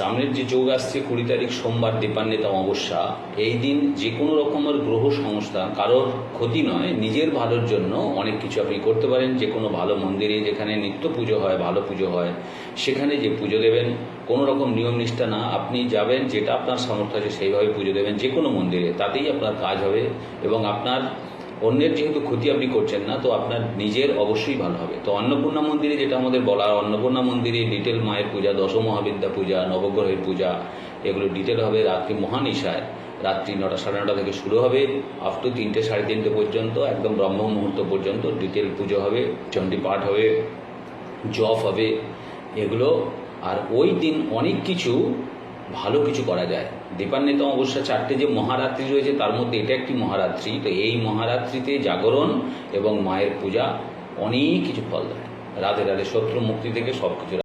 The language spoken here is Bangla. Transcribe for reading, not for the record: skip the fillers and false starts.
সামনের যে যোগ আসছে 20 তারিখ সোমবার দীপান্বিতা অমাবস্যা, এই দিন যে কোনো রকমের গ্রহ সংস্থান, কারোর ক্ষতি নয়, নিজের ভালোর জন্য অনেক কিছু আপনি করতে পারেন। যে কোনো ভালো মন্দিরে যেখানে নিত্য পুজো হয়, ভালো পুজো হয়, সেখানে যে পুজো দেবেন, কোনো রকম নিয়ম নিষ্ঠা না, আপনি যাবেন, যেটা আপনার সামর্থ্য আছে সেইভাবে পুজো দেবেন যে কোনো মন্দিরে, তাতেই আপনার কাজ হবে। এবং আপনার অন্যের যেহেতু ক্ষতি আপনি করছেন না, তো আপনার নিজের অবশ্যই ভালো হবে। তো অন্নপূর্ণা মন্দিরে যেটা আমাদের বলা, অন্নপূর্ণা মন্দিরে ডিটেল মায়ের পূজা, দশমহাবিদ্যা পূজা, নবগ্রহের পূজা, এগুলো ডিটেল হবে রাত্রি মহানিশায়, রাত্রি 9টা সাড়ে 9টা থেকে শুরু হবে, আপ টু 3টে সাড়ে 3টে পর্যন্ত, একদম ব্রহ্ম মুহূর্ত পর্যন্ত ডিটেল পুজো হবে, চণ্ডী পাঠ হবে, জপ হবে, এগুলো। আর ওই দিন অনেক কিছু ভালো কিছু করা যায়। দীপান্বিতা অমাবস্যা 4টে যে মহারাত্রি রয়েছে, তার মধ্যে এটা একটি মহারাত্রি। তো এই মহারাত্রিতে জাগরণ এবং মায়ের পূজা অনেক কিছু ফল দেয়। রাধে রাধে। শত্রু মুক্তি থেকে সব কিছু।